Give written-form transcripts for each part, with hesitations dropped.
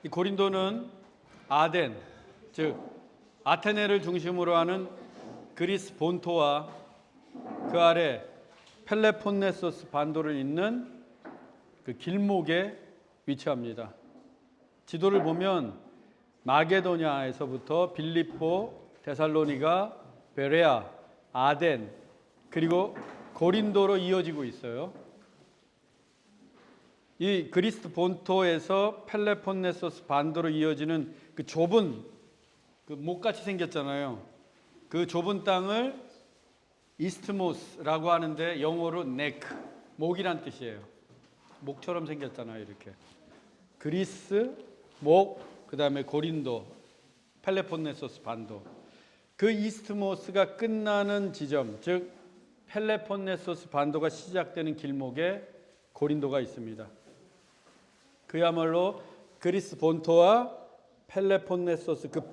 이 고린도는 아덴, 즉 아테네를 중심으로 하는 그리스 본토와 그 아래 펠레폰네소스 반도를 잇는 그 길목에 위치합니다. 지도를 보면 마게도냐에서부터 빌립보, 데살로니가, 베레아, 아덴, 그리고 고린도로 이어지고 있어요. 이 그리스 본토에서 펠레폰네소스 반도로 이어지는 그 좁은 그 목같이 생겼잖아요. 그 좁은 땅을 이스트모스라고 하는데 영어로 네크, 목이란 뜻이에요. 목처럼 생겼잖아요, 이렇게. 그리스, 목, 그다음에 고린도, 펠레폰네소스 반도. 그 이스트모스가 끝나는 지점, 즉 펠레폰네소스 반도가 시작되는 길목에 고린도가 있습니다. 그야말로 그리스 본토와 펠레폰네소스 그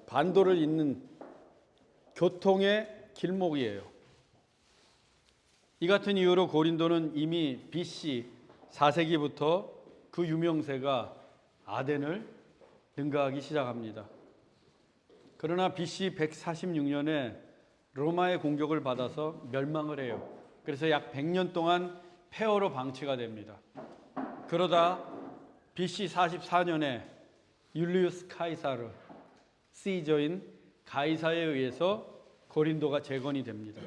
반도를 잇는 교통의 길목이에요. 이 같은 이유로 고린도는 이미 BC 4세기부터 그 유명세가 아덴을 능가하기 시작합니다. 그러나 BC 146년에 로마의 공격을 받아서 멸망을 해요. 그래서 약 100년 동안 폐허로 방치가 됩니다. 그러다 BC 44년에 율리우스 카이사르 시저인 가이사에 의해서 고린도가 재건이 됩니다.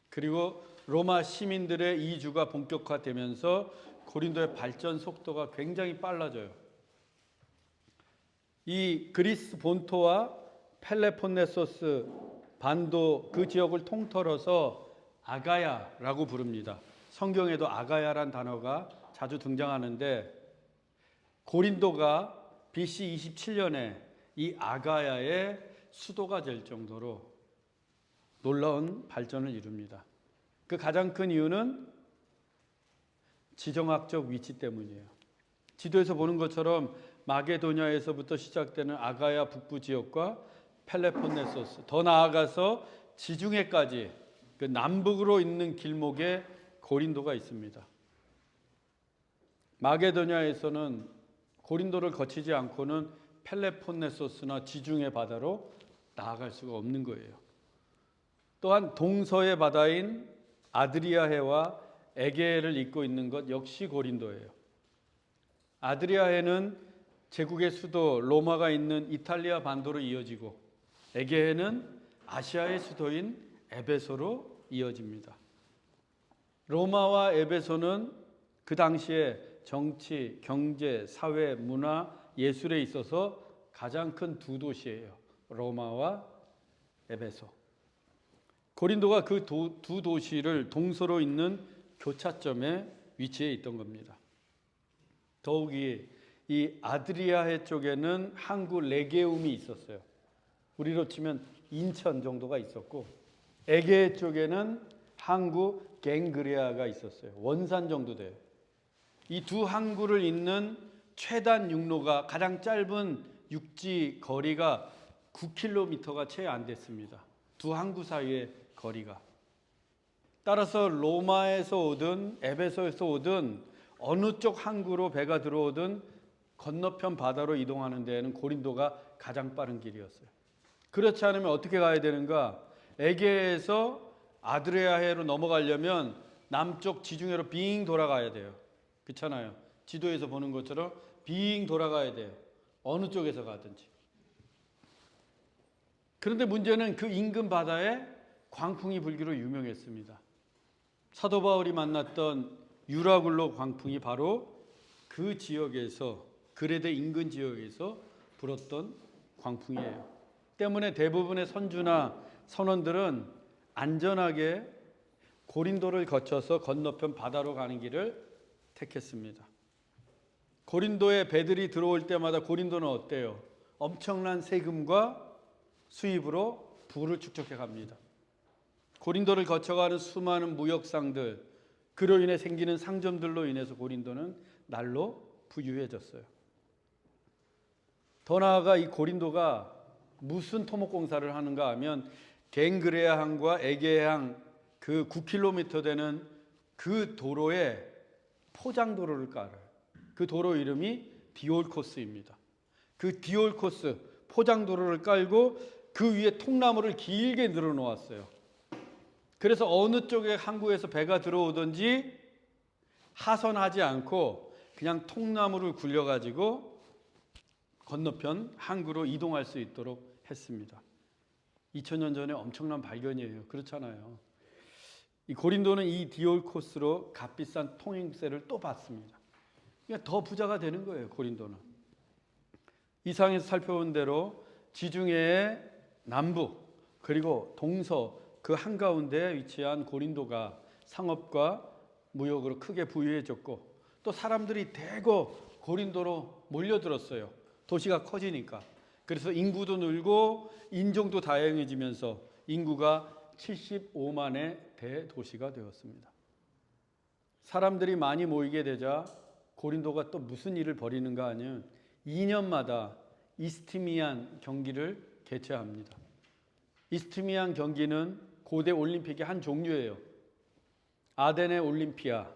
그리고 로마 시민들의 이주가 본격화되면서 고린도의 발전 속도가 굉장히 빨라져요. 이 그리스 본토와 펠레폰네소스 반도 그 지역을 통틀어서 아가야라고 부릅니다. 성경에도 아가야란 단어가 자주 등장하는데 고린도가 BC 27년에 이 아가야의 수도가 될 정도로 놀라운 발전을 이룹니다. 그 가장 큰 이유는 지정학적 위치 때문이에요. 지도에서 보는 것처럼 마게도냐에서부터 시작되는 아가야 북부 지역과 펠레폰네소스, 더 나아가서 지중해까지 그 남북으로 있는 길목에 고린도가 있습니다. 마게도냐에서는 고린도를 거치지 않고는 펠레폰네소스나 지중해 바다로 나아갈 수가 없는 거예요. 또한 동서의 바다인 아드리아해와 에게해를 잇고 있는 것 역시 고린도예요. 아드리아해는 제국의 수도 로마가 있는 이탈리아 반도로 이어지고 에게해는 아시아의 수도인 에베소로 이어집니다. 로마와 에베소는 그 당시에 정치, 경제, 사회, 문화, 예술에 있어서 가장 큰 두 도시예요. 로마와 에베소. 고린도가 그 두 도시를 동서로 잇는 교차점에 위치해 있던 겁니다. 더욱이 이 아드리아해 쪽에는 항구 레게움이 있었어요. 우리로 치면 인천 정도가 있었고 에게해 쪽에는 항구 갱그레아가 있었어요. 원산 정도 돼요. 이 두 항구를 잇는 최단 육로가 가장 짧은 육지 거리가 9km가 채 안 됐습니다. 두 항구 사이의 거리가. 따라서 로마에서 오든 에베소에서 오든 어느 쪽 항구로 배가 들어오든 건너편 바다로 이동하는 데에는 고린도가 가장 빠른 길이었어요. 그렇지 않으면 어떻게 가야 되는가? 에게에서 아드리아해로 넘어가려면 남쪽 지중해로 빙 돌아가야 돼요. 그렇잖아요. 지도에서 보는 것처럼 빙 돌아가야 돼요. 어느 쪽에서 가든지. 그런데 문제는 그 인근 바다에 광풍이 불기로 유명했습니다. 사도 바울이 만났던 유라굴로 광풍이 바로 그 지역에서 그레데 인근 지역에서 불었던 광풍이에요. 때문에 대부분의 선주나 선원들은 안전하게 고린도를 거쳐서 건너편 바다로 가는 길을 택했습니다. 고린도에 배들이 들어올 때마다 고린도는 어때요? 엄청난 세금과 수입으로 부를 축적해 갑니다. 고린도를 거쳐가는 수많은 무역상들, 그로 인해 생기는 상점들로 인해서 고린도는 날로 부유해졌어요. 더 나아가 이 고린도가 무슨 토목공사를 하는가 하면 갱그레아 항과 에게해 항 그 9km 되는 그 도로에 포장도로를 깔아요. 그 도로 이름이 디올코스입니다. 그 디올코스 포장도로를 깔고 그 위에 통나무를 길게 늘어놓았어요. 그래서 어느 쪽에 항구에서 배가 들어오든지 하선하지 않고 그냥 통나무를 굴려가지고 건너편 항구로 이동할 수 있도록 했습니다. 2000년 전에 엄청난 발견이에요. 그렇잖아요. 이 고린도는 이 디올코스로 값비싼 통행세를 또 받습니다. 그러니까 더 부자가 되는 거예요. 고린도는. 이상에서 살펴본 대로 지중해의 남부 그리고 동서 그 한가운데에 위치한 고린도가 상업과 무역으로 크게 부유해졌고 또 사람들이 대거 고린도로 몰려들었어요. 도시가 커지니까. 그래서 인구도 늘고 인종도 다양해지면서 인구가 75만의 대도시가 되었습니다. 사람들이 많이 모이게 되자 고린도가 또 무슨 일을 벌이는가 하면 2년마다 이스티미안 경기를 개최합니다. 이스티미안 경기는 고대 올림픽의 한 종류예요. 아덴의 올림피아,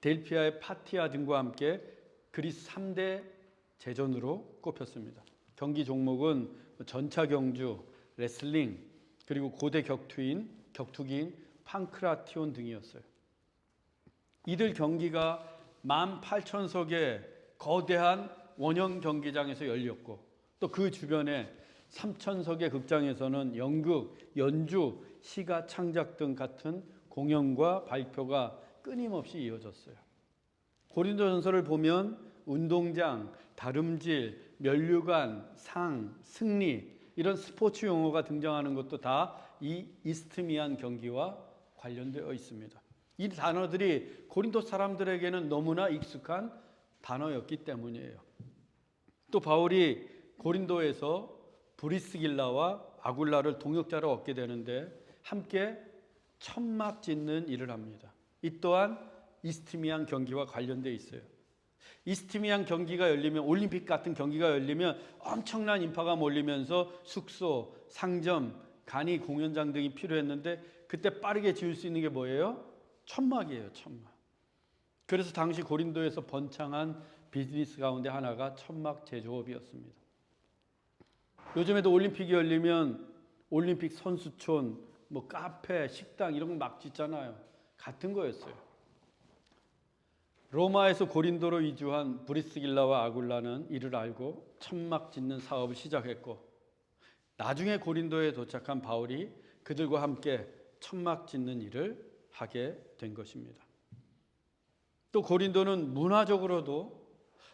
델피아의 파티아 등과 함께 그리스 3대 제전으로 꼽혔습니다. 경기 종목은 전차 경주, 레슬링, 그리고 고대 격투기인 판크라티온 등이었어요. 이들 경기가 18,000석의 거대한 원형 경기장에서 열렸고 또 그 주변에 3,000석의 극장에서는 연극, 연주, 시가 창작 등 같은 공연과 발표가 끊임없이 이어졌어요. 고린도전서를 보면 운동장, 다름질, 면류관, 상, 승리 이런 스포츠 용어가 등장하는 것도 다 이 이스트미안 경기와 관련되어 있습니다. 이 단어들이 고린도 사람들에게는 너무나 익숙한 단어였기 때문이에요. 또 바울이 고린도에서 브리스길라와 아굴라를 동역자로 얻게 되는데 함께 천막 짓는 일을 합니다. 이 또한 이스티미안 경기와 관련되어 있어요. 이스티미안 경기가 열리면 올림픽 같은 경기가 열리면 엄청난 인파가 몰리면서 숙소, 상점, 간이 공연장 등이 필요했는데 그때 빠르게 지을 수 있는 게 뭐예요? 천막이에요. 천막. 그래서 당시 고린도에서 번창한 비즈니스 가운데 하나가 천막 제조업이었습니다. 요즘에도 올림픽이 열리면 올림픽 선수촌, 뭐 카페, 식당 이런 거 막 짓잖아요. 같은 거였어요. 로마에서 고린도로 이주한 브리스길라와 아굴라는 이를 알고 천막 짓는 사업을 시작했고 나중에 고린도에 도착한 바울이 그들과 함께 천막 짓는 일을 하게 된 것입니다. 또 고린도는 문화적으로도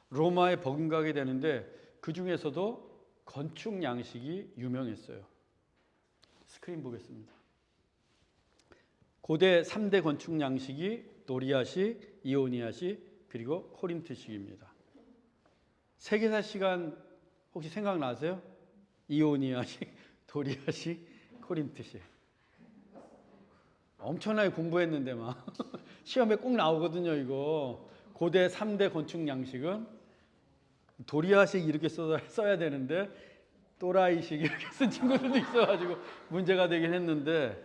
로마에 버금가게 되는데 그 중에서도 건축 양식이 유명했어요. 스크린 보겠습니다. 고대 3대 건축 양식이 도리아식, 이오니아식, 그리고 코린트식입니다. 세계사 시간 혹시 생각나세요? 이오니아식, 도리아식, 코린트식. 엄청나게 공부했는데 막 시험에 꼭 나오거든요. 이거 고대 3대 건축 양식은 도리아식 이렇게 써야 되는데 또라이식 이렇게 쓴 친구들도 있어가지고 문제가 되긴 했는데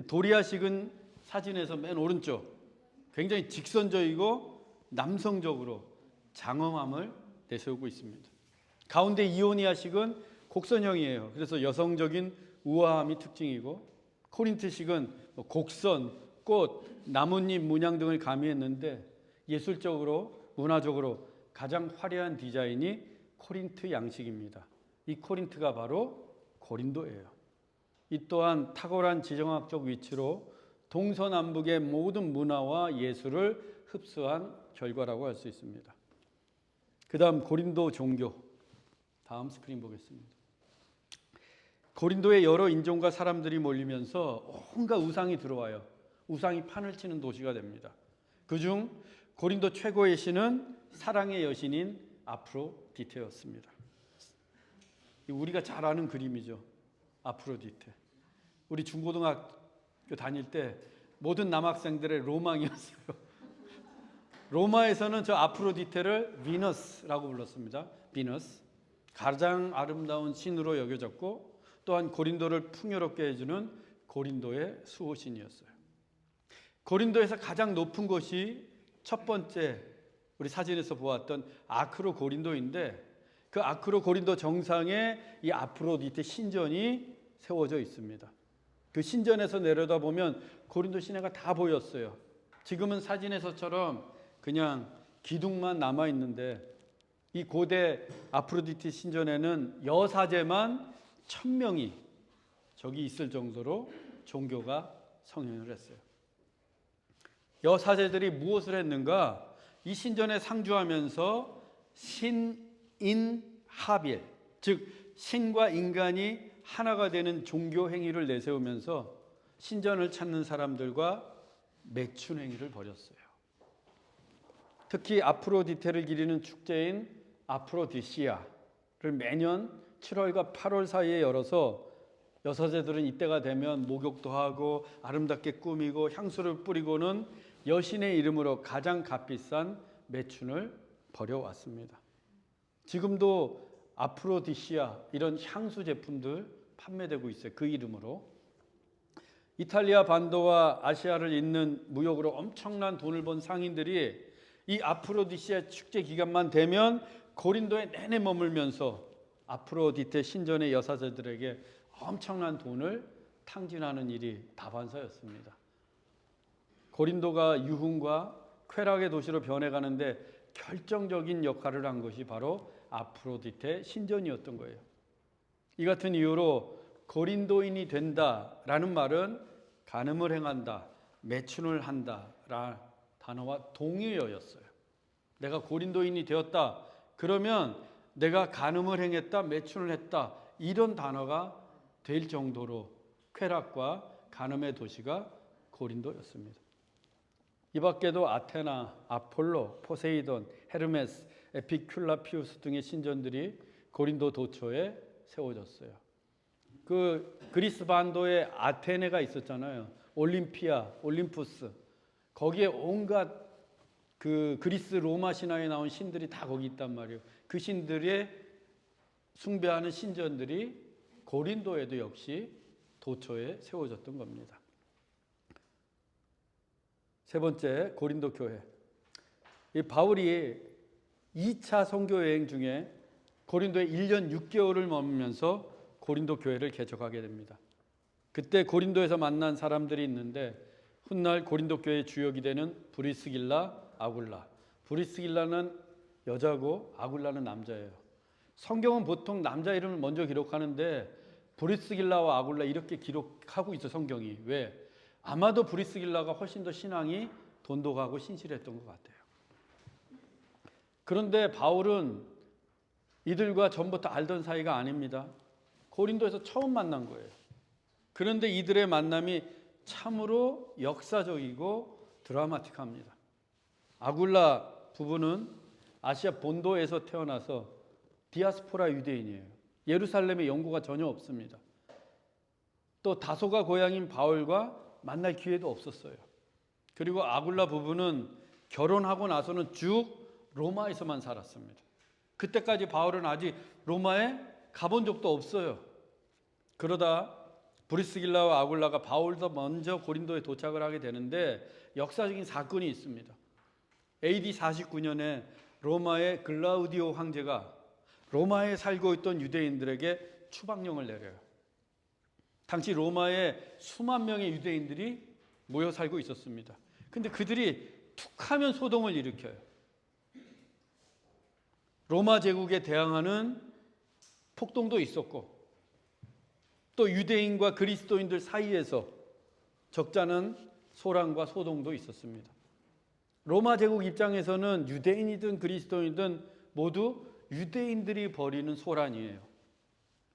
도리아식은 사진에서 맨 오른쪽 굉장히 직선적이고 남성적으로 장엄함을 내세우고 있습니다. 가운데 이오니아식은 곡선형이에요. 그래서 여성적인 우아함이 특징이고 코린트식은 곡선, 꽃, 나뭇잎 문양 등을 가미했는데 예술적으로 문화적으로 가장 화려한 디자인이 코린트 양식입니다. 이 코린트가 바로 고린도예요. 이 또한 탁월한 지정학적 위치로 동서남북의 모든 문화와 예술을 흡수한 결과라고 할 수 있습니다. 그 다음 고린도 종교. 다음 스크린 보겠습니다. 고린도에 여러 인종과 사람들이 몰리면서 온갖 우상이 들어와요. 우상이 판을 치는 도시가 됩니다. 그중 고린도 최고의 신은 사랑의 여신인 아프로디테였습니다. 우리가 잘 아는 그림이죠. 아프로디테. 우리 중고등학교 다닐 때 모든 남학생들의 로망이었어요. 로마에서는 저 아프로디테를 비너스라고 불렀습니다. 비너스. 가장 아름다운 신으로 여겨졌고 또한 고린도를 풍요롭게 해주는 고린도의 수호신이었어요. 고린도에서 가장 높은 곳이 첫 번째 우리 사진에서 보았던 아크로 고린도인데 그 아크로 고린도 정상에 이 아프로디테 신전이 세워져 있습니다. 그 신전에서 내려다보면 고린도 시내가 다 보였어요. 지금은 사진에서처럼 그냥 기둥만 남아 있는데 이 고대 아프로디테 신전에는 여사제만 1000명이 저기 있을 정도로 종교가 성행을 했어요. 여사제들이 무엇을 했는가? 이 신전에 상주하면서 신인합일, 즉 신과 인간이 하나가 되는 종교 행위를 내세우면서 신전을 찾는 사람들과 매춘 행위를 벌였어요. 특히 아프로디테를 기리는 축제인 아프로디시아를 매년 7월과 8월 사이에 열어서 여사제들은 이때가 되면 목욕도 하고 아름답게 꾸미고 향수를 뿌리고는 여신의 이름으로 가장 값비싼 매춘을 벌여왔습니다. 지금도 아프로디시아 이런 향수 제품들 판매되고 있어요. 그 이름으로. 이탈리아 반도와 아시아를 잇는 무역으로 엄청난 돈을 번 상인들이 이 아프로디시아 축제 기간만 되면 고린도에 내내 머물면서 아프로디테 신전의 여사제들에게 엄청난 돈을 탕진하는 일이 다반사였습니다. 고린도가 유흥과 쾌락의 도시로 변해가는데 결정적인 역할을 한 것이 바로 아프로디테 신전이었던 거예요. 이 같은 이유로 고린도인이 된다라는 말은 간음을 행한다, 매춘을 한다라는 단어와 동의어였어요. 내가 고린도인이 되었다 그러면 내가 간음을 행했다, 매춘을 했다 이런 단어가 될 정도로 쾌락과 간음의 도시가 고린도였습니다. 이 밖에도 아테나, 아폴로, 포세이돈, 헤르메스, 에피큘라피우스 등의 신전들이 고린도 도처에 세워졌어요. 그 그리스 반도에 아테네가 있었잖아요. 올림피아, 올림푸스. 거기에 온갖 그 그리스 로마 신화에 나온 신들이 다 거기 있단 말이에요. 그 신들의 숭배하는 신전들이 고린도에도 역시 도처에 세워졌던 겁니다. 세 번째, 고린도 교회. 이 바울이 2차 선교 여행 중에 고린도에 1년 6개월을 머물면서 고린도 교회를 개척하게 됩니다. 그때 고린도에서 만난 사람들이 있는데 훗날 고린도 교회의 주역이 되는 브리스길라, 아굴라. 브리스길라는 여자고 아굴라는 남자예요. 성경은 보통 남자 이름을 먼저 기록하는데 브리스길라와 아굴라 이렇게 기록하고 있어 성경이. 왜? 아마도 브리스길라가 훨씬 더 신앙이 돈독하고 신실했던 것 같아요. 그런데 바울은 이들과 전부터 알던 사이가 아닙니다. 고린도에서 처음 만난 거예요. 그런데 이들의 만남이 참으로 역사적이고 드라마틱합니다. 아굴라 부부는 아시아 본도에서 태어나서 디아스포라 유대인이에요. 예루살렘에 연고가 전혀 없습니다. 또 다소가 고향인 바울과 만날 기회도 없었어요. 그리고 아굴라 부부는 결혼하고 나서는 쭉 로마에서만 살았습니다. 그때까지 바울은 아직 로마에 가본 적도 없어요. 그러다 브리스길라와 아굴라가 바울도 먼저 고린도에 도착을 하게 되는데 역사적인 사건이 있습니다. AD 49년에 로마의 글라우디오 황제가 로마에 살고 있던 유대인들에게 추방령을 내려요. 당시 로마에 수만 명의 유대인들이 모여 살고 있었습니다. 근데 그들이 툭하면 소동을 일으켜요. 로마 제국에 대항하는 폭동도 있었고 또 유대인과 그리스도인들 사이에서 적잖은 소란과 소동도 있었습니다. 로마 제국 입장에서는 유대인이든 그리스도인이든 모두 유대인들이 벌이는 소란이에요.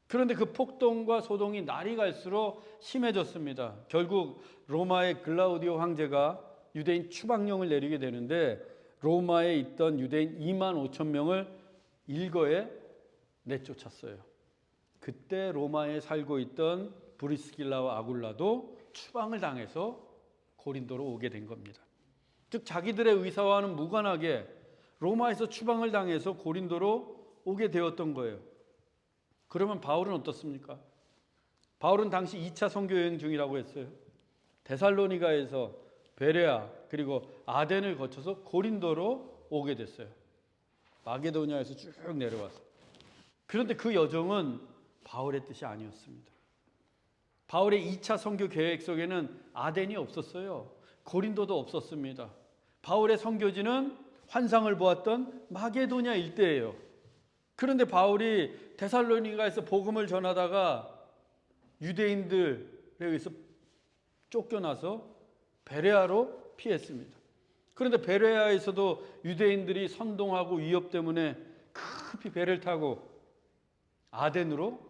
그런데 그 폭동과 소동이 날이 갈수록 심해졌습니다. 결국 로마의 글라우디오 황제가 유대인 추방령을 내리게 되는데 로마에 있던 유대인 2만 5천 명을 일거에 내쫓았어요. 그때 로마에 살고 있던 브리스길라와 아굴라도 추방을 당해서 고린도로 오게 된 겁니다. 즉 자기들의 의사와는 무관하게 로마에서 추방을 당해서 고린도로 오게 되었던 거예요. 그러면 바울은 어떻습니까? 바울은 당시 2차 선교 여행 중이라고 했어요. 데살로니가에서 베레아 그리고 아덴을 거쳐서 고린도로 오게 됐어요. 마게도냐에서 쭉 내려와서. 그런데 그 여정은 바울의 뜻이 아니었습니다. 바울의 2차 선교 계획 속에는 아덴이 없었어요. 고린도도 없었습니다. 바울의 선교지는 환상을 보았던 마게도냐 일대예요. 그런데 바울이 데살로니가에서 복음을 전하다가 유대인들에 의해서 쫓겨나서 베레아로 피했습니다. 그런데 베레아에서도 유대인들이 선동하고 위협 때문에 급히 배를 타고 아덴으로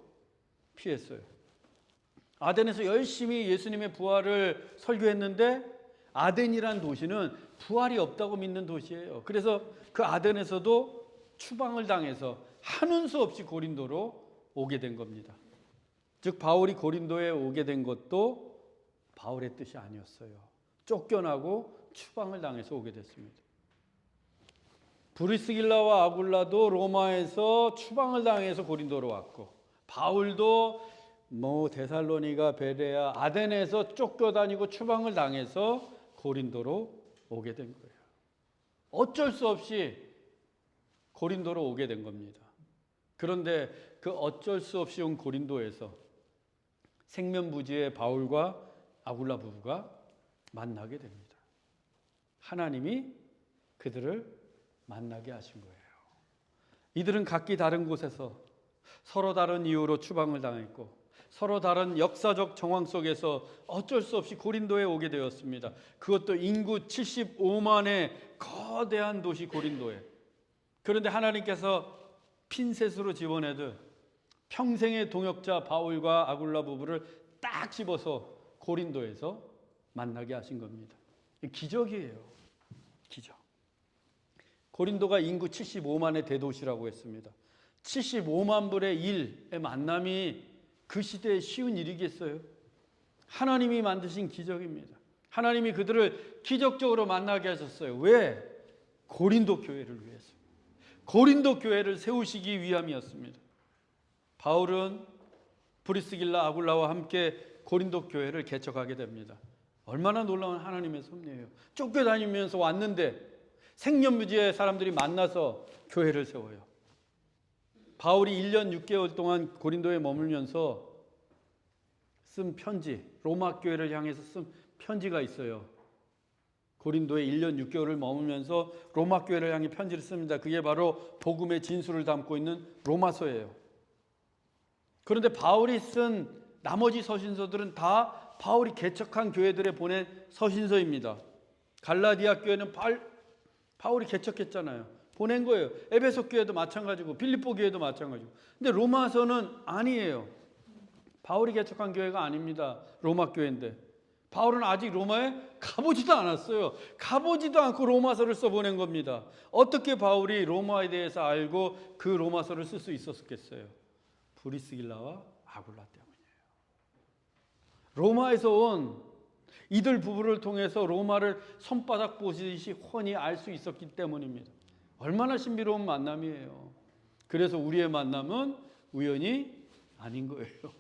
피했어요. 아덴에서 열심히 예수님의 부활을 설교했는데 아덴이란 도시는 부활이 없다고 믿는 도시예요. 그래서 그 아덴에서도 추방을 당해서 하는 수 없이 고린도로 오게 된 겁니다. 즉 바울이 고린도에 오게 된 것도 바울의 뜻이 아니었어요. 쫓겨나고 추방을 당해서 오게 됐습니다. 브리스길라와 아굴라도 로마에서 추방을 당해서 고린도로 왔고, 바울도 데살로니가, 베레아, 아덴에서 쫓겨다니고 추방을 당해서 고린도로 오게 된 거예요. 어쩔 수 없이 고린도로 오게 된 겁니다. 그런데 그 어쩔 수 없이 온 고린도에서 생면부지의 바울과 아굴라 부부가 만나게 됩니다. 하나님이 그들을 만나게 하신 거예요. 이들은 각기 다른 곳에서 서로 다른 이유로 추방을 당했고 서로 다른 역사적 정황 속에서 어쩔 수 없이 고린도에 오게 되었습니다. 그것도 인구 75만의 거대한 도시 고린도에. 그런데 하나님께서 핀셋으로 집어내듯 평생의 동역자 바울과 아굴라 부부를 딱 집어서 고린도에서 만나게 하신 겁니다. 기적이에요. 기적. 고린도가 인구 75만의 대도시라고 했습니다. 75만 불의 일의 만남이 그 시대에 쉬운 일이겠어요? 하나님이 만드신 기적입니다. 하나님이 그들을 기적적으로 만나게 하셨어요. 왜? 고린도 교회를 위해서. 고린도 교회를 세우시기 위함이었습니다. 바울은 브리스길라 아굴라와 함께 고린도 교회를 개척하게 됩니다. 얼마나 놀라운 하나님의 섭리예요. 쫓겨다니면서 왔는데 생년부지의 사람들이 만나서 교회를 세워요. 바울이 1년 6개월 동안 고린도에 머물면서 쓴 편지, 로마 교회를 향해서 쓴 편지가 있어요. 고린도에 1년 6개월을 머물면서 로마 교회를 향해 편지를 씁니다. 그게 바로 복음의 진수를 담고 있는 로마서예요. 그런데 바울이 쓴 나머지 서신서들은 다 바울이 개척한 교회들에 보낸 서신서입니다. 갈라디아 교회는 바울이 개척했잖아요. 보낸 거예요. 에베소 교회도 마찬가지고 빌립보 교회도 마찬가지고. 근데 로마서는 아니에요. 바울이 개척한 교회가 아닙니다. 로마 교회인데 바울은 아직 로마에 가보지도 않았어요. 가보지도 않고 로마서를 써보낸 겁니다. 어떻게 바울이 로마에 대해서 알고 그 로마서를 쓸 수 있었겠어요? 브리스길라와 아굴라 때문이에요. 로마에서 온 이들 부부를 통해서 로마를 손바닥 보시듯이 훤히 알 수 있었기 때문입니다. 얼마나 신비로운 만남이에요. 그래서 우리의 만남은 우연이 아닌 거예요.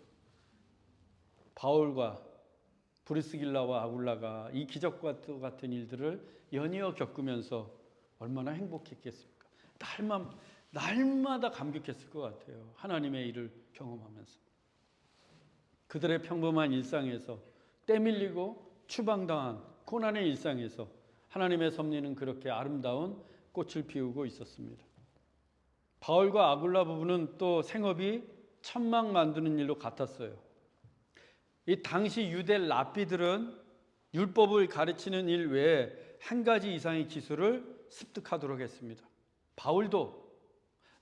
바울과 브리스길라와 아굴라가 이 기적과 같은 일들을 연이어 겪으면서 얼마나 행복했겠습니까? 날마다 감격했을 것 같아요. 하나님의 일을 경험하면서. 그들의 평범한 일상에서 때밀리고 추방당한 고난의 일상에서 하나님의 섭리는 그렇게 아름다운 꽃을 피우고 있었습니다. 바울과 아굴라 부부는 또 생업이 천막 만드는 일로 같았어요. 이 당시 유대 랍비들은 율법을 가르치는 일 외에 한 가지 이상의 기술을 습득하도록 했습니다. 바울도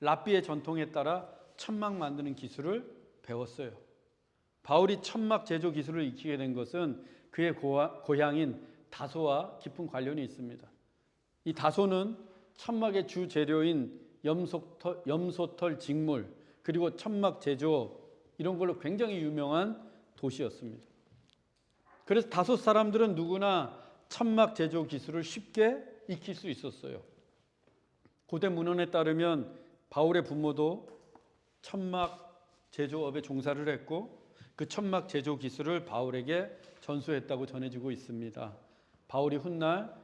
랍비의 전통에 따라 천막 만드는 기술을 배웠어요. 바울이 천막 제조 기술을 익히게 된 것은 그의 고향인 다소와 깊은 관련이 있습니다. 이 다소는 천막의 주 재료인 염소털 직물 그리고 천막 제조 이런 걸로 굉장히 유명한 도시였습니다. 그래서 다소 사람들은 누구나 천막 제조 기술을 쉽게 익힐 수 있었어요. 고대 문헌에 따르면 바울의 부모도 천막 제조업에 종사를 했고 그 천막 제조 기술을 바울에게 전수했다고 전해지고 있습니다. 바울이 훗날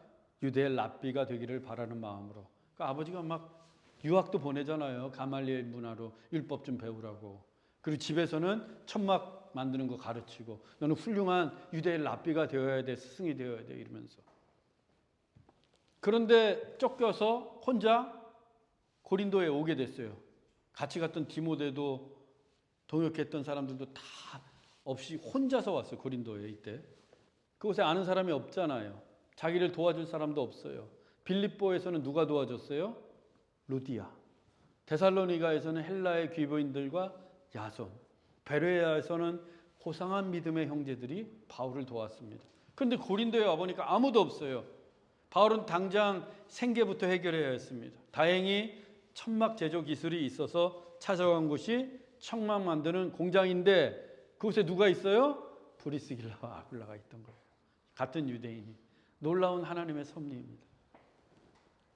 유대의 랍비가 되기를 바라는 마음으로 그러니까 아버지가 막 유학도 보내잖아요. 가말리엘 문화로 율법 좀 배우라고. 그리고 집에서는 천막 만드는 거 가르치고 너는 훌륭한 유대인 랍비가 되어야 돼, 스승이 되어야 돼 이러면서. 그런데 쫓겨서 혼자 고린도에 오게 됐어요. 같이 갔던 디모데도 동역했던 사람들도 다 없이 혼자서 왔어요. 고린도에 이때. 그곳에 아는 사람이 없잖아요. 자기를 도와줄 사람도 없어요. 빌립보에서는 누가 도와줬어요? 루디아. 데살로니가에서는 헬라의 귀부인들과 야손. 베레아에서는 호상한 믿음의 형제들이 바울을 도왔습니다. 그런데 고린도에 와보니까 아무도 없어요. 바울은 당장 생계부터 해결해야 했습니다. 다행히 천막 제조 기술이 있어서 찾아간 곳이 천막 만드는 공장인데 그곳에 누가 있어요? 브리스길라와 아굴라가 있던 거예요. 같은 유대인이. 놀라운 하나님의 섭리입니다.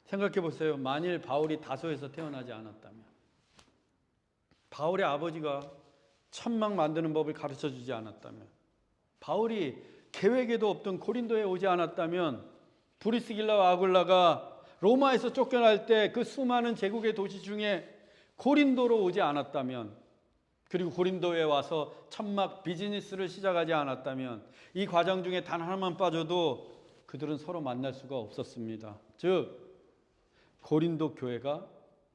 생각해 보세요. 만일 바울이 다소에서 태어나지 않았다면, 바울의 아버지가 천막 만드는 법을 가르쳐 주지 않았다면, 바울이 계획에도 없던 고린도에 오지 않았다면, 브리스길라와 아굴라가 로마에서 쫓겨날 때 그 수많은 제국의 도시 중에 고린도로 오지 않았다면, 그리고 고린도에 와서 천막 비즈니스를 시작하지 않았다면, 이 과정 중에 단 하나만 빠져도 그들은 서로 만날 수가 없었습니다. 즉 고린도 교회가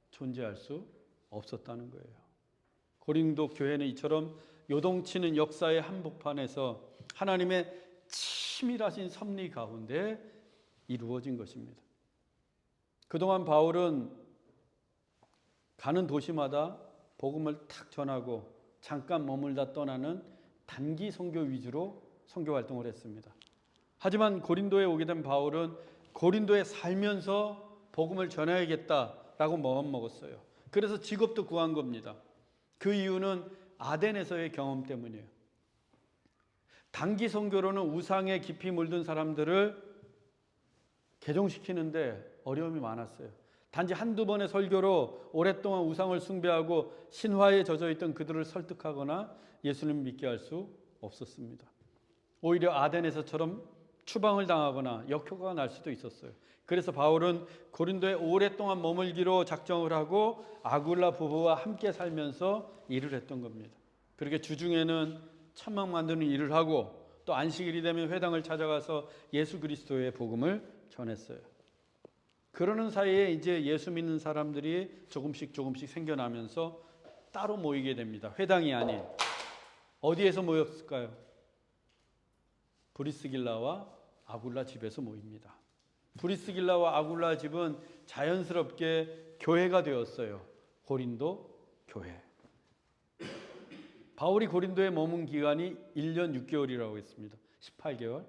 존재할 수 없었다는 거예요. 고린도 교회는 이처럼 요동치는 역사의 한복판에서 하나님의 치밀하신 섭리 가운데 이루어진 것입니다. 그동안 바울은 가는 도시마다 복음을 탁 전하고 잠깐 머물다 떠나는 단기 선교 위주로 선교 활동을 했습니다. 하지만 고린도에 오게 된 바울은 고린도에 살면서 복음을 전해야겠다라고 마음먹었어요. 그래서 직업도 구한 겁니다. 그 이유는 아덴에서의 경험 때문이에요. 단기 선교로는 우상에 깊이 물든 사람들을 개종시키는데 어려움이 많았어요. 단지 한두 번의 설교로 오랫동안 우상을 숭배하고 신화에 젖어있던 그들을 설득하거나 예수님을 믿게 할 수 없었습니다. 오히려 아덴에서처럼 추방을 당하거나 역효과가 날 수도 있었어요. 그래서 바울은 고린도에 오랫동안 머물기로 작정을 하고 아굴라 부부와 함께 살면서 일을 했던 겁니다. 그렇게 주중에는 천막 만드는 일을 하고 또 안식일이 되면 회당을 찾아가서 예수 그리스도의 복음을 전했어요. 그러는 사이에 이제 예수 믿는 사람들이 조금씩 생겨나면서 따로 모이게 됩니다. 회당이 아닌. 어디에서 모였을까요? 브리스길라와 아굴라 집에서 모입니다. 브리스길라와 아굴라 집은 자연스럽게 교회가 되었어요. 고린도 교회. 바울이 고린도에 머문 기간이 1년 6개월이라고 했습니다. 18개월.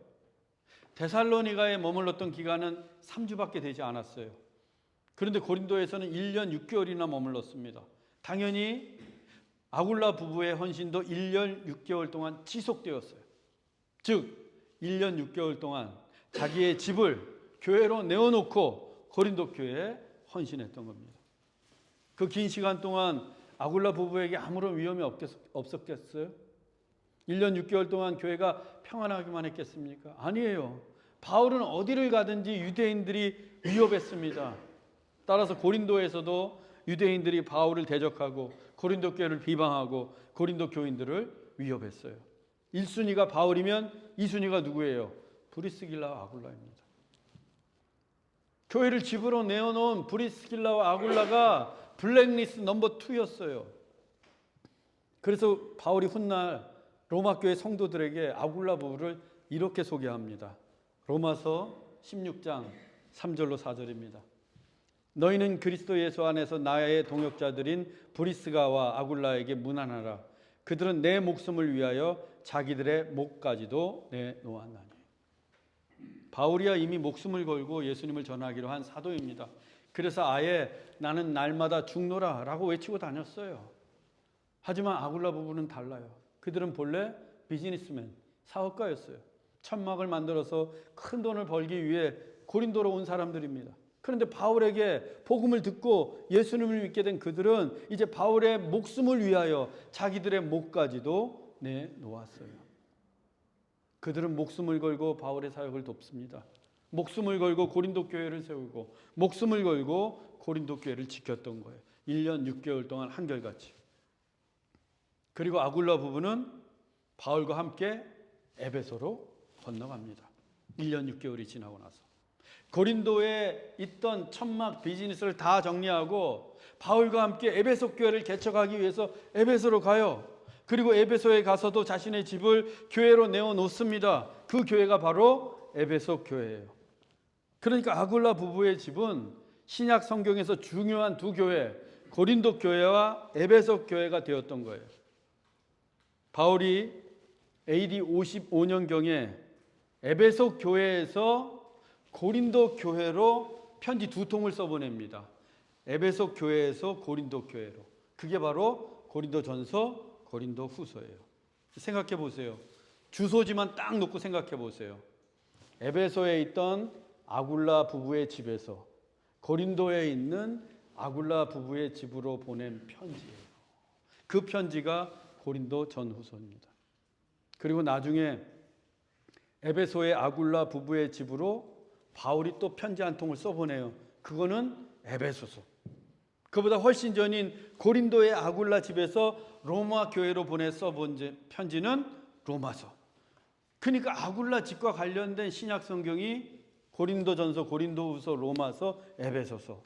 데살로니가에 머물렀던 기간은 3주밖에 되지 않았어요. 그런데 고린도에서는 1년 6개월이나 머물렀습니다. 당연히 아굴라 부부의 헌신도 1년 6개월 동안 지속되었어요. 즉 1년 6개월 동안 자기의 집을 교회로 내어놓고 고린도 교회에 헌신했던 겁니다. 그 긴 시간 동안 아굴라 부부에게 아무런 위험이 없었겠어요? 1년 6개월 동안 교회가 평안하기만 했겠습니까? 아니에요. 바울은 어디를 가든지 유대인들이 위협했습니다. 따라서 고린도에서도 유대인들이 바울을 대적하고 고린도 교회를 비방하고 고린도 교인들을 위협했어요. 1순위가 바울이면 2순위가 누구예요? 브리스길라와 아굴라입니다. 교회를 집으로 내어놓은 브리스길라와 아굴라가 블랙리스트 넘버 2였어요. 그래서 바울이 훗날 로마 교회 성도들에게 아굴라 부부를 이렇게 소개합니다. 로마서 16장 3절로 4절입니다. 너희는 그리스도 예수 안에서 나의 동역자들인 브리스가와 아굴라에게 문안하라. 그들은 내 목숨을 위하여 자기들의 목까지도 내놓았나니. 바울이야 이미 목숨을 걸고 예수님을 전하기로 한 사도입니다. 그래서 아예 나는 날마다 죽노라 라고 외치고 다녔어요. 하지만 아굴라 부부는 달라요. 그들은 본래 비즈니스맨, 사업가였어요. 천막을 만들어서 큰 돈을 벌기 위해 고린도로 온 사람들입니다. 그런데 바울에게 복음을 듣고 예수님을 믿게 된 그들은 이제 바울의 목숨을 위하여 자기들의 목까지도 내놓았어요. 그들은 목숨을 걸고 바울의 사역을 돕습니다. 목숨을 걸고 고린도 교회를 세우고 목숨을 걸고 고린도 교회를 지켰던 거예요. 1년 6개월 동안 한결같이. 그리고 아굴라 부부는 바울과 함께 에베소로 건너갑니다. 1년 6개월이 지나고 나서 고린도에 있던 천막 비즈니스를 다 정리하고 바울과 함께 에베소 교회를 개척하기 위해서 에베소로 가요. 그리고 에베소에 가서도 자신의 집을 교회로 내어놓습니다. 그 교회가 바로 에베소 교회예요. 그러니까 아굴라 부부의 집은 신약 성경에서 중요한 두 교회, 고린도 교회와 에베소 교회가 되었던 거예요. 바울이 AD 55년경에 에베소 교회에서 고린도 교회로 편지 2통을 써보냅니다. 에베소 교회에서 고린도 교회로. 그게 바로 고린도전서, 고린도후서예요. 생각해 보세요. 주소지만 딱 놓고 생각해 보세요. 에베소에 있던 아굴라 부부의 집에서 고린도에 있는 아굴라 부부의 집으로 보낸 편지예요. 그 편지가 고린도 전후서입니다. 그리고 나중에 에베소의 아굴라 부부의 집으로 바울이 또 편지 한 통을 써보내요. 그거는 에베소서. 그보다 훨씬 전인 고린도의 아굴라 집에서 로마 교회로 보내 써본 편지는 로마서. 그러니까 아굴라 집과 관련된 신약 성경이 고린도전서, 고린도후서, 로마서, 에베소서.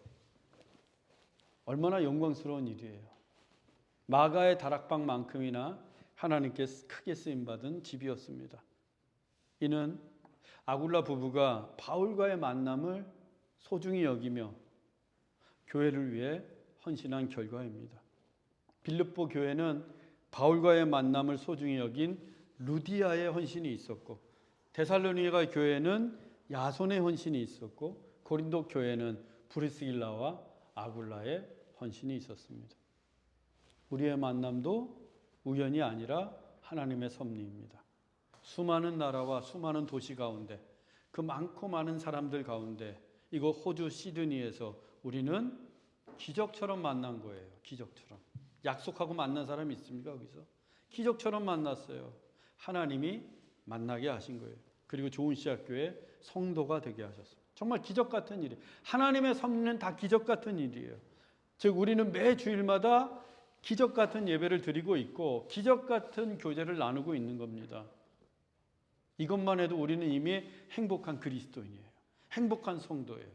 얼마나 영광스러운 일이에요. 마가의 다락방만큼이나 하나님께 크게 쓰임받은 집이었습니다. 이는 아굴라 부부가 바울과의 만남을 소중히 여기며 교회를 위해 헌신한 결과입니다. 빌립보 교회는 바울과의 만남을 소중히 여긴 루디아의 헌신이 있었고, 데살로니가 교회는 야손의 헌신이 있었고, 고린도 교회는 브리스길라와 아굴라의 헌신이 있었습니다. 우리의 만남도 우연이 아니라 하나님의 섭리입니다. 수많은 나라와 수많은 도시 가운데, 그 많고 많은 사람들 가운데 이곳 호주 시드니에서 우리는 기적처럼 만난 거예요. 기적처럼. 약속하고 만난 사람이 있습니까? 거기서? 기적처럼 만났어요. 하나님이 만나게 하신 거예요. 그리고 좋은 씨앗교회 성도가 되게 하셨어요. 정말 기적 같은 일이에요. 하나님의 섭리는 다 기적 같은 일이에요. 즉 우리는 매 주일마다 기적 같은 예배를 드리고 있고 기적 같은 교제를 나누고 있는 겁니다. 이것만 해도 우리는 이미 행복한 그리스도인이에요. 행복한 성도예요.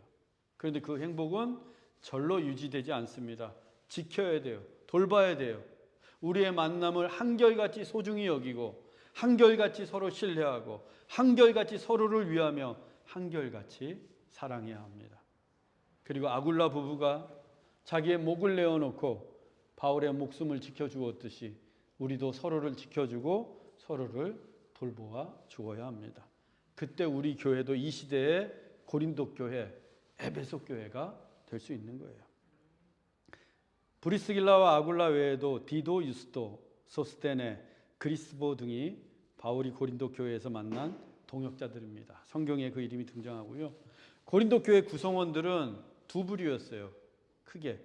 그런데 그 행복은 절로 유지되지 않습니다. 지켜야 돼요. 돌봐야 돼요. 우리의 만남을 한결같이 소중히 여기고 한결같이 서로 신뢰하고 한결같이 서로를 위하며 한결같이 사랑해야 합니다. 그리고 아굴라 부부가 자기의 목을 내어놓고 바울의 목숨을 지켜주었듯이 우리도 서로를 지켜주고 서로를 돌보아 주어야 합니다. 그때 우리 교회도 이 시대의 고린도 교회, 에베소 교회가 될 수 있는 거예요. 브리스길라와 아굴라 외에도 디도, 유스도, 소스테네, 그리스보 등이 바울이 고린도 교회에서 만난 동역자들입니다. 성경에 그 이름이 등장하고요. 고린도 교회 구성원들은 두 부류였어요. 크게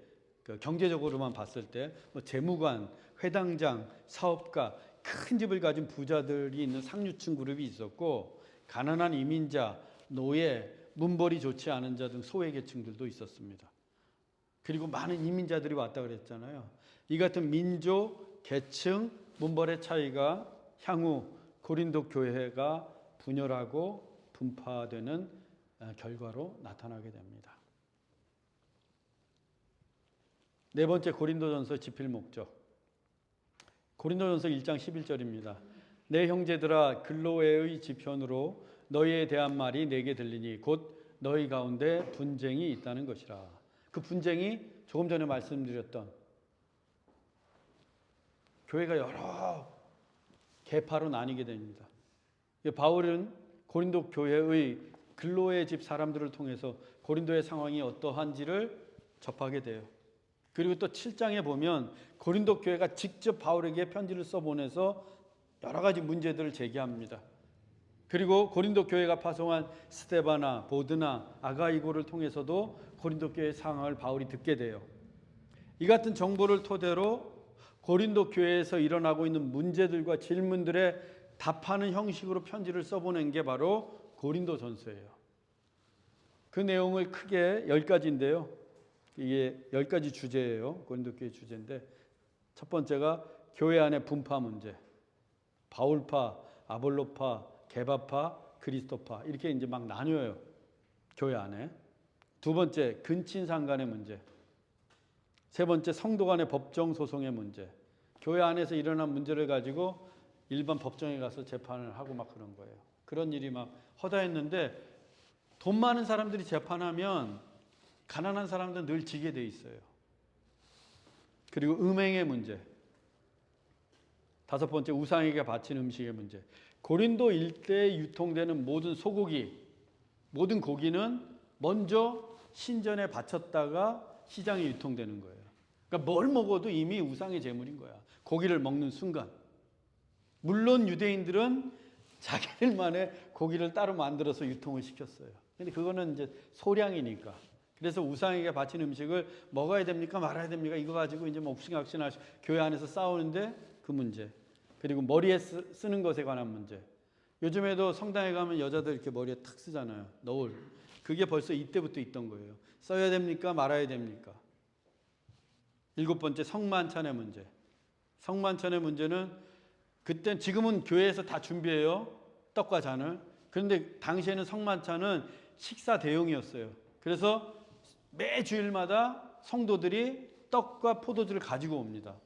경제적으로만 봤을 때 재무관, 회당장, 사업가, 큰 집을 가진 부자들이 있는 상류층 그룹이 있었고 가난한 이민자, 노예, 문벌이 좋지 않은 자 등 소외계층들도 있었습니다. 그리고 많은 이민자들이 왔다 그랬잖아요. 이 같은 민족, 계층, 문벌의 차이가 향후 고린도 교회가 분열하고 분파되는 결과로 나타나게 됩니다. 네 번째 고린도전서 집필 목적. 고린도전서 1장 11절입니다. 내 형제들아 글로에의 지편으로 너희에 대한 말이 내게 들리니 곧 너희 가운데 분쟁이 있다는 것이라. 그 분쟁이 조금 전에 말씀드렸던 교회가 여러 계파로 나뉘게 됩니다. 바울은 고린도 교회의 글로의 집 사람들을 통해서 고린도의 상황이 어떠한지를 접하게 돼요. 그리고 또 7장에 보면 고린도 교회가 직접 바울에게 편지를 써보내서 여러 가지 문제들을 제기합니다. 그리고 고린도 교회가 파송한 스데바나, 보드나, 아가이고를 통해서도 고린도 교회의 상황을 바울이 듣게 돼요. 이 같은 정보를 토대로 고린도 교회에서 일어나고 있는 문제들과 질문들에 답하는 형식으로 편지를 써보낸 게 바로 고린도전서예요. 그 내용을 크게 10가지인데요. 이게 10가지 주제예요. 고린도교회 주제인데 첫 번째가 교회 안의 분파 문제. 바울파, 아볼로파, 게바파, 그리스도파 이렇게 이제 막 나뉘어요. 교회 안에. 두 번째, 근친상 간의 문제. 세 번째, 성도 간의 법정 소송의 문제. 교회 안에서 일어난 문제를 가지고 일반 법정에 가서 재판을 하고 막 그런 거예요. 그런 일이 막 허다했는데 돈 많은 사람들이 재판하면 가난한 사람들은 늘 지게 돼 있어요. 그리고 음행의 문제. 다섯 번째, 우상에게 바친 음식의 문제. 고린도 일대에 유통되는 모든 소고기, 모든 고기는 먼저 신전에 바쳤다가 시장에 유통되는 거예요. 그러니까 뭘 먹어도 이미 우상의 제물인 거야. 고기를 먹는 순간. 물론 유대인들은 자기들만의 고기를 따로 만들어서 유통을 시켰어요. 근데 그거는 이제 소량이니까. 그래서 우상에게 바친 음식을 먹어야 됩니까? 말아야 됩니까? 이거 가지고 이제 뭐 옥신각신하시고 교회 안에서 싸우는데 그 문제. 그리고 머리에 쓰는 것에 관한 문제. 요즘에도 성당에 가면 여자들 이렇게 머리에 탁 쓰잖아요. 너울. 그게 벌써 이때부터 있던 거예요. 써야 됩니까? 말아야 됩니까? 일곱 번째, 성만찬의 문제. 성만찬의 문제는 그때 지금은 교회에서 다 준비해요. 떡과 잔을. 그런데 당시에는 성만찬은 식사 대용이었어요. 그래서 매 주일마다 성도들이 떡과 포도주를 가지고 옵니다.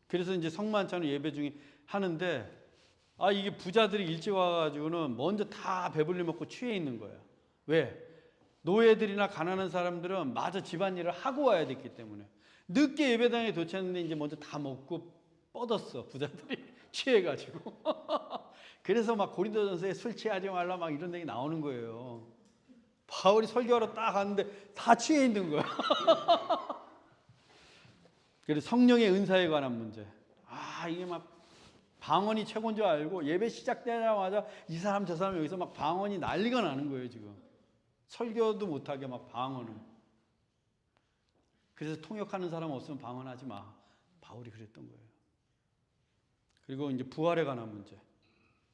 그래서 이제 성만찬을 예배 중에 하는데 이게 부자들이 일찍 와가지고는 먼저 다 배불리 먹고 취해 있는 거예요. 왜? 노예들이나 가난한 사람들은 마저 집안일을 하고 와야 됐기 때문에 늦게 예배당에 도착했는데 이제 먼저 다 먹고 뻗었어. 부자들이 취해가지고. 그래서 막 고린도전서에 술 취하지 말라 막 이런 얘기 나오는 거예요. 바울이 설교하러 딱 갔는데 다 취해 있는 거야. 그래서 성령의 은사에 관한 문제. 이게 막 방언이 최고인 줄 알고 예배 시작되자마자 이 사람 저 사람 여기서 막 방언이 난리가 나는 거예요, 지금. 설교도 못하게 막 방언을. 그래서 통역하는 사람 없으면 방언하지 마. 바울이 그랬던 거예요. 그리고 이제 부활에 관한 문제.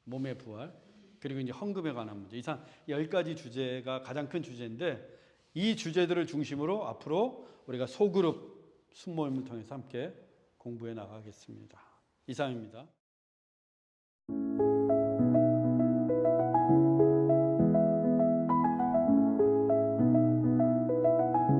몸의 부활. 그리고 이제 헌금에 관한 문제. 이상 10가지 주제가 가장 큰 주제인데 이 주제들을 중심으로 앞으로 우리가 소그룹 순모임을 통해서 함께 공부해 나가겠습니다. 이상입니다.